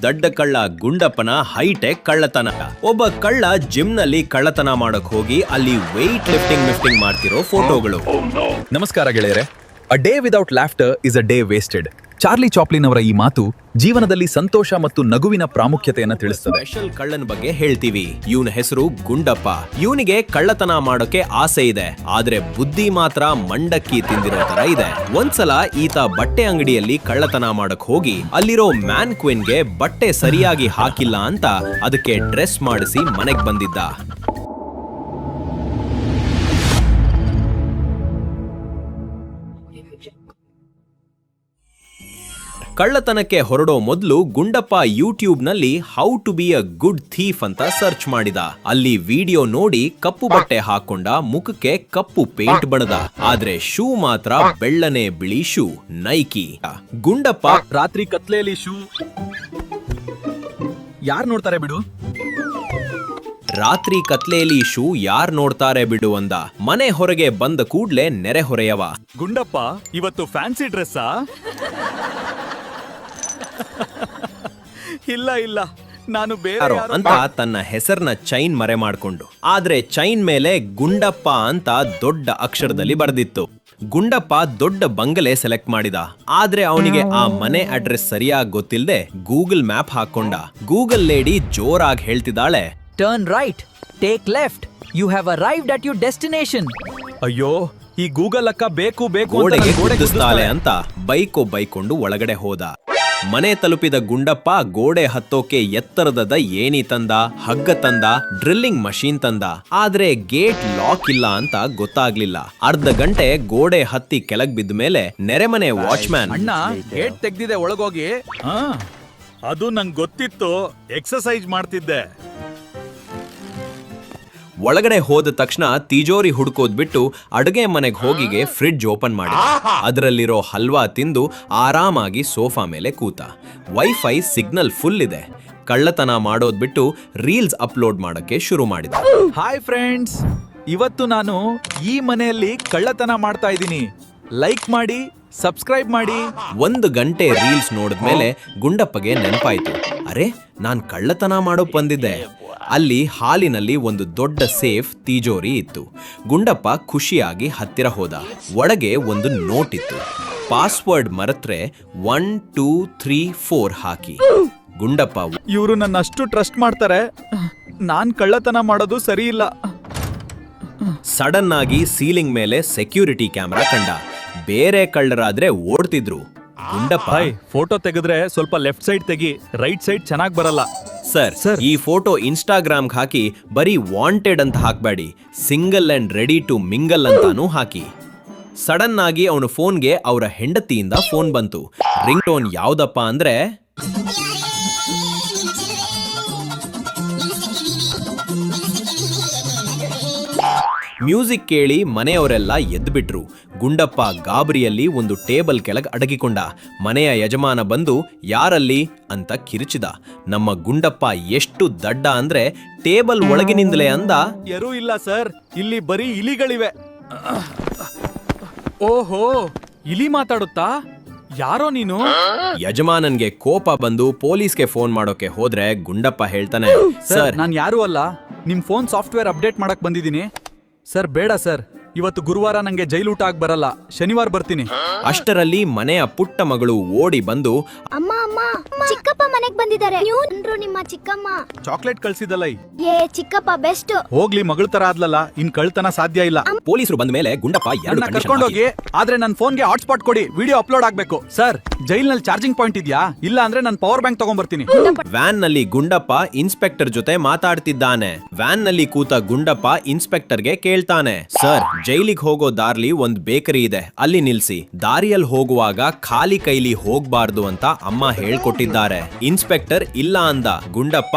ದಡ್ಡ ಕಳ್ಳ ಗುಂಡಪ್ಪನ ಹೈಟೆಕ್ ಕಳ್ಳತನ. ಒಬ್ಬ ಕಳ್ಳ ಜಿಮ್ ನಲ್ಲಿ ಕಳ್ಳತನ ಮಾಡಕ್ ಹೋಗಿ ಅಲ್ಲಿ ವೆಯ್ಟ್ ಲಿಫ್ಟಿಂಗ್ ಮಾಡ್ತಿರೋ ಫೋಟೋಗಳು. ನಮಸ್ಕಾರ ಗೆಳೆಯರೆ. A day without laughter is a day wasted. Charlie Chaplin ಅವರ ಈ ಮಾತು ಜೀವನದಲ್ಲಿ ಸಂತೋಷ ಮತ್ತು ನಗುವಿನ ಪ್ರಾಮುಖ್ಯತೆಯನ್ನು ತಿಳಿಸುತ್ತದೆ. ಸ್ಪೆಷಲ್ ಕಳ್ಳನ ಬಗ್ಗೆ ಹೇಳ್ತೀವಿ. ಇವನ ಹೆಸರು ಗುಂಡಪ್ಪ. ಇವನಿಗೆ ಕಳ್ಳತನ ಮಾಡೋಕೆ ಆಸೆ ಇದೆ, ಆದ್ರೆ ಬುದ್ಧಿ ಮಾತ್ರ ಮಂಡಕ್ಕಿ ತಿಂದಿರೋ ತರ ಇದೆ. ಒಂದ್ಸಲ ಈತ ಬಟ್ಟೆ ಅಂಗಡಿಯಲ್ಲಿ ಕಳ್ಳತನ ಮಾಡಕ್ ಹೋಗಿ ಅಲ್ಲಿರೋ ಮ್ಯಾನ್ ಕ್ವಿನ್ಗೆ ಬಟ್ಟೆ ಸರಿಯಾಗಿ ಹಾಕಿಲ್ಲ ಅಂತ ಅದಕ್ಕೆ ಡ್ರೆಸ್ ಮಾಡಿಸಿ ಮನೆಗ್ ಬಂದಿದ್ದ. ಕಳ್ಳತನಕ್ಕೆ ಹೊರಡೋ ಮೊದಲು ಗುಂಡಪ್ಪ ಯೂಟ್ಯೂಬ್ ನಲ್ಲಿ how to be a good thief ಅಂತ ಸರ್ಚ್ ಮಾಡಿದ. ಅಲ್ಲಿ ವಿಡಿಯೋ ನೋಡಿ ಕಪ್ಪು ಬಟ್ಟೆ ಹಾಕೊಂಡ, ಮುಖಕ್ಕೆ ಕಪ್ಪು ಪೇಂಟ್ ಬಣದ, ಆದ್ರೆ ಶೂ ಮಾತ್ರ ಬೆಳ್ಳನೆ ಬಿಳಿ ಶೂ, ನೈಕಿ. ಗುಂಡಪ್ಪ ರಾತ್ರಿ ಕತ್ಲೆಯಲ್ಲಿ ಶೂ ಯಾರ್ ನೋಡ್ತಾರೆ ಬಿಡು, ರಾತ್ರಿ ಕತ್ಲೆಯಲ್ಲಿ ಶೂ ಯಾರ್ ನೋಡ್ತಾರೆ ಬಿಡು ಅಂದ. ಮನೆ ಹೊರಗೆ ಬಂದ ಕೂಡ್ಲೆ ನೆರೆ ಹೊರೆಯವ. ಗುಂಡಪ್ಪ ಇವತ್ತು ಫ್ಯಾನ್ಸಿ ಡ್ರೆಸ್ಸಾ? ಇಲ್ಲ ನಾನು ಬೇರೆ ಅಂತ ತನ್ನ ಹೆಸರನ್ನ ಚೈನ್ ಮರೆ ಮಾಡ್ಕೊಂಡು, ಆದ್ರೆ ಚೈನ್ ಮೇಲೆ ಗುಂಡಪ್ಪ ಅಂತ ದೊಡ್ಡ ಅಕ್ಷರದಲ್ಲಿ ಬರೆದಿತ್ತು. ಗುಂಡಪ್ಪ ದೊಡ್ಡ ಬಂಗಲೆ ಸೆಲೆಕ್ಟ್ ಮಾಡಿದ, ಆದ್ರೆ ಅವನಿಗೆ ಆ ಮನೆ ಅಡ್ರೆಸ್ ಸರಿಯಾಗಿ ಗೊತ್ತಿಲ್ಲದೆ ಗೂಗಲ್ ಮ್ಯಾಪ್ ಹಾಕೊಂಡ. ಗೂಗಲ್ ಲೇಡಿ ಜೋರಾಗಿ ಹೇಳ್ತಿದ್ದಾಳೆ, turn right, take left, you have arrived at your destination. ಅಯ್ಯೋ, ಈ ಗೂಗಲ್ ಅಕ್ಕ ಬೇಕು ಗೋಡೆಗೆ ಗುದ್ದಿಸ್ತಾಳೆ ಅಂತ ಬೈಕೊಂಡು ಒಳಗಡೆ ಹೋದ. ಮನೆ ತಲುಪಿದ ಗುಂಡಪ್ಪ ಗೋಡೆ ಹತ್ತೋಕೆ ಎತ್ತರದ ಏಣಿ ತಂದ, ಹಗ್ಗ ತಂದ, ಡ್ರಿಲ್ಲಿಂಗ್ ಮಷೀನ್ ತಂದ. ಆದ್ರೆ ಗೇಟ್ ಲಾಕ್ ಇಲ್ಲ ಅಂತ ಗೊತ್ತಾಗ್ಲಿಲ್ಲ. ಅರ್ಧ ಗಂಟೆ ಗೋಡೆ ಹತ್ತಿ ಕೆಳಗ್ ಬಿದ್ದ ಮೇಲೆ ನೆರೆಮನೆ ವಾಚ್ಮ್ಯಾನ್, ಅಣ್ಣ ಗೇಟ್ ತೆಗ್ದಿದೆ ಒಳಗೋಗಿ. ಅದು ನಂಗೆ ಗೊತ್ತಿತ್ತು, ಎಕ್ಸರ್ಸೈಸ್ ಮಾಡ್ತಿದ್ದೆ. ಒಳಗಡೆ ಹೋದ ತಕ್ಷಣ ತಿಜೋರಿ ಹುಡ್ಕೋದ್ ಬಿಟ್ಟು ಅಡುಗೆ ಮನೆಗೆ ಹೋಗಿಗೆ ಫ್ರಿಡ್ಜ್ ಓಪನ್ ಮಾಡಿ ಅದರಲ್ಲಿರೋ ಹಲ್ವಾ ತಿಂದು ಆರಾಮಾಗಿ ಸೋಫಾ ಮೇಲೆ ಕೂತ. ವೈಫೈ ಸಿಗ್ನಲ್ ಫುಲ್ ಇದೆ. ಕಳ್ಳತನ ಮಾಡೋದ್ ಬಿಟ್ಟು ರೀಲ್ಸ್ ಅಪ್ಲೋಡ್ ಮಾಡಕ್ಕೆ ಶುರು ಮಾಡಿದ. ಹಾಯ್ ಫ್ರೆಂಡ್ಸ್, ಇವತ್ತು ನಾನು ಈ ಮನೆಯಲ್ಲಿ ಕಳ್ಳತನ ಮಾಡ್ತಾ ಇದ್ದೀನಿ. ಲೈಕ್ ಮಾಡಿ, ಸಬ್ಸ್ಕ್ರೈಬ್ ಮಾಡಿ. 1 ಗಂಟೆ ರೀಲ್ಸ್ ನೋಡಿದ್ಮೇಲೆ ಗುಂಡಪ್ಪಗೆ ನೆನಪಾಯ್ತು, ಅರೆ ನಾನ್ ಕಳ್ಳತನ ಮಾಡೋಕ್ ಬಂದಿದ್ದೆ. ಅಲ್ಲಿ ಹಾಲಿನಲ್ಲಿ ಒಂದು ದೊಡ್ಡ ಸೇಫ್ ತಿಜೋರಿ ಇತ್ತು. ಗುಂಡಪ್ಪ ಖುಷಿಯಾಗಿ ಹತ್ತಿರ ಹೋದ. ಒಳಗೆ ಒಂದು ನೋಟ್ ಇತ್ತು. ಪಾಸ್ವರ್ಡ್ ಮರೆತ್ರೆ 1 2 3 4 ಹಾಕಿ. ಗುಂಡಪ್ಪ, ಇವರು ನನ್ನ ಅಷ್ಟು ಟ್ರಸ್ಟ್ ಮಾಡ್ತಾರೆ, ನಾನ್ ಕಳ್ಳತನ ಮಾಡೋದು ಸರಿ ಇಲ್ಲ. ಸಡನ್ ಆಗಿ ಸೀಲಿಂಗ್ ಮೇಲೆ ಸೆಕ್ಯೂರಿಟಿ ಕ್ಯಾಮೆರಾ ಕಂಡ. ಬೇರೆ ಕಳ್ಳರಾದ್ರೆ ಓಡ್ತಿದ್ರು. ಗುಂಡಪ್ಪ, ಫೋಟೋ ತೆಗೆದ್ರೆ ಸ್ವಲ್ಪ ಲೆಫ್ಟ್ ಸೈಡ್ ತೆಗಿ, ರೈಟ್ ಸೈಡ್ ಚೆನ್ನಾಗ್ ಬರಲ್ಲ. ಸರ್, ಈ ಫೋಟೋ ಇನ್ಸ್ಟಾಗ್ರಾಮ್ ಹಾಕಿ ಬರೀ ವಾಂಟೆಡ್ ಅಂತ ಹಾಕ್ಬೇಡಿ, single and ready to mingle ಅಂತಾನೂ ಹಾಕಿ. ಸಡನ್ ಆಗಿ ಅವನ ಫೋನ್ಗೆ ಅವರ ಹೆಂಡತಿಯಿಂದ ಫೋನ್ ಬಂತು. ರಿಂಗ್ ಟೋನ್ ಯಾವ್ದಪ್ಪ ಅಂದ್ರೆ ಮ್ಯೂಸಿಕ್ ಕೇಳಿ ಮನೆಯವರೆಲ್ಲ ಎದ್ಬಿಟ್ರು. ಗುಂಡಪ್ಪ ಗಾಬರಿಯಲ್ಲಿ ಒಂದು ಟೇಬಲ್ ಕೆಳಗೆ ಅಡಗಿಕೊಂಡ. ಮನೆಯ ಯಜಮಾನ ಬಂದು ಯಾರಲ್ಲಿ ಅಂತ ಕಿರಿಚಿದ. ನಮ್ಮ ಗುಂಡಪ್ಪ ಎಷ್ಟು ದಡ್ಡ ಅಂದ್ರೆ ಟೇಬಲ್ ಒಳಗಿನಿಂದಲೇ ಅಂದ, ಯಾರೂ ಇಲ್ಲ ಸರ್, ಇಲ್ಲಿ ಬರೀ ಇಲಿಗಳಿವೆ. ಓಹೋ, ಇಲಿ ಮಾತಾಡುತ್ತಾ? ಯಾರೋ ನೀನು? ಯಜಮಾನನ್ಗೆ ಕೋಪ ಬಂದು ಪೊಲೀಸ್ಗೆ ಫೋನ್ ಮಾಡೋಕೆ ಹೋದ್ರೆ ಗುಂಡಪ್ಪ ಹೇಳ್ತಾನೆ, ಸರ್ ನಾನ್ ಯಾರು ಅಲ್ಲ, ನಿಮ್ ಫೋನ್ ಸಾಫ್ಟ್ವೇರ್ ಅಪ್ಡೇಟ್ ಮಾಡಕ್ ಬಂದಿದ್ದೀನಿ. ಸರ್ ಬೇಡ ಸರ್, ಇವತ್ತು ಗುರುವಾರ ನಂಗೆ ಜೈಲೂಟ ಆಗ್ ಬರಲ್ಲ, ಶನಿವಾರ ಬರ್ತೀನಿ. ಅಷ್ಟರಲ್ಲಿ ಮನೆಯ ಪುಟ್ಟ ಮಗಳು ಓಡಿ ಬಂದು, ಅಮ್ಮ ಚಿಕ್ಕಪ್ಪ ಮನೆಗ್ ಬಂದಿದ್ದಾರೆ, ನಿಮ್ಮ ಚಿಕ್ಕಮ್ಮ ಚಾಕ್ಲೇಟ್ ಕಳ್ಸಿದಲ್ಲ. ಚಿಕ್ಕಪ್ಪ ಬೆಸ್ಟ್. ಹೋಗ್ಲಿ, ಮಗಳ ತರ ಆದ್ಲಲ್ಲ, ಇನ್ ಕಳ್ತನ ಸಾಧ್ಯ ಇಲ್ಲ. ಪೊಲೀಸರು ಬಂದ ಮೇಲೆ ಗುಂಡಪ್ಪ ಕರ್ಕೊಂಡೋಗಿ, ಆದ್ರೆ ನನ್ ಫೋನ್ಗೆ ಹಾಟ್ಸ್ಪಾಟ್ ಕೊಡಿ, ವಿಡಿಯೋ ಅಪ್ಲೋಡ್ ಆಗ್ಬೇಕು. ಸರ್, ಜೈಲ್ ನಲ್ಲಿ ಚಾರ್ಜಿಂಗ್ ಪಾಯಿಂಟ್ ಇದೆಯಾ? ಇಲ್ಲ ಅಂದ್ರೆ ನಾನು ಪವರ್ ಬ್ಯಾಂಕ್ ತಗೊಂಡ್ಬರ್ತೀನಿ. ವ್ಯಾನ್ ನಲ್ಲಿ ಗುಂಡಪ್ಪ ಇನ್ಸ್ಪೆಕ್ಟರ್ ಜೊತೆ ಮಾತಾಡ್ತಿದ್ದಾನೆ. ವ್ಯಾನ್ ನಲ್ಲಿ ಕೂತ ಗುಂಡಪ್ಪ ಇನ್ಸ್ಪೆಕ್ಟರ್ಗೆ ಕೇಳ್ತಾನೆ, ಸರ್ ಜೈಲಿಗೆ ಹೋಗೋ ದಾರ್ಲಿ ಒಂದ್ ಬೇಕರಿ ಇದೆ, ಅಲ್ಲಿ ನಿಲ್ಸಿ. ದಾರಿಯಲ್ಲಿ ಹೋಗುವಾಗ ಖಾಲಿ ಕೈಲಿ ಹೋಗ್ಬಾರ್ದು ಅಂತ ಅಮ್ಮ ಹೇಳ್ಕೊಟ್ಟಿದ್ದಾರೆ. ಇನ್ಸ್ಪೆಕ್ಟರ್ ಇಲ್ಲ ಅಂದ. ಗುಂಡಪ್ಪ,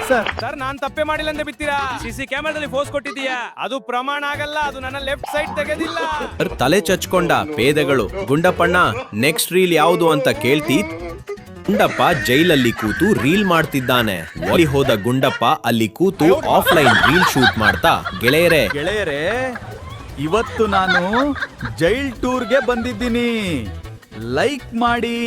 ಸರ್ ನಾನ್ ತಪ್ಪೆ ಮಾಡಿಲ್ಲ ಅಂತ ಬಿತ್ತೀರಾ? ಸಿಸಿ ಕ್ಯಾಮೆರಾದಲ್ಲಿ ಫೋಸ್ ಕೊಟ್ಟಿದ್ದೀಯಾ? ಅದು ಪ್ರಮಾಣ ಆಗಲ್ಲ, ಅದು ನನ್ನ ಲೆಫ್ಟ್ ಸೈಡ್ ತೆಗೆದಿಲ್ಲ. ತಲೆ ಚಚ್ಕೊಂಡ ಪೇದೆಗಳು. ಗುಂಡಪ್ಪಣ್ಣ ನೆಕ್ಸ್ಟ್ ರೀಲ್ ಯಾವುದು ಅಂತ ಕೇಳ್ತಿ. ಗುಂಡಪ್ಪ ಜೈಲಲ್ಲಿ ಕೂತು ರೀಲ್ ಮಾಡ್ತಿದ್ದಾನೆ. ಒಳಿ ಹೋದ ಗುಂಡಪ್ಪ ಅಲ್ಲಿ ಕೂತು ಆಫ್ಲೈನ್ ರೀಲ್ ಶೂಟ್ ಮಾಡ್ತಾ, ಗೆಳೆಯರೇ ಇವತ್ತು ನಾನು ಜೈಲ್ ಟೂರ್ಗೆ ಬಂದಿದ್ದೀನಿ. ಲೈಕ್ ಮಾಡಿ.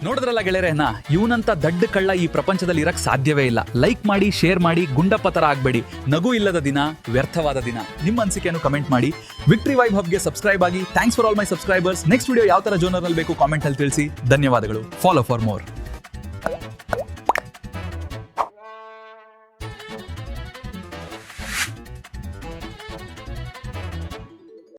ನೋಡಿದ್ರಲ್ಲ ಗೆಳೆಯರೇನ, ಇವನಂತ ದಡ್ಡ ಕಳ್ಳ ಈ ಪ್ರಪಂಚದಲ್ಲಿ ಇರಕ್ ಸಾಧ್ಯವೇ ಇಲ್ಲ. ಲೈಕ್ ಮಾಡಿ, ಶೇರ್ ಮಾಡಿ, ಗುಂಡಪ್ಪ ತರ ಆಗ್ಬೇಡಿ. ನಗು ಇಲ್ಲದ ದಿನ ವ್ಯರ್ಥವಾದ ದಿನ. ನಿಮ್ಮ ಅನಿಸಿಕೆಯನ್ನು ಕಮೆಂಟ್ ಮಾಡಿ. ವಿಕ್ಟ್ರಿ ವೈಬ್ ಹಬ್ಗೆ ಸಬ್ಸ್ಕ್ರೈಬ್ ಆಗಿ. Thanks for all my subscribers. Next video ಯಾವ ತರ ಜೋನರ್ ಬೇಕು ಕಾಮೆಂಟ್ ಅಲ್ಲಿ ತಿಳಿಸಿ. ಧನ್ಯವಾದಗಳು. Follow for more.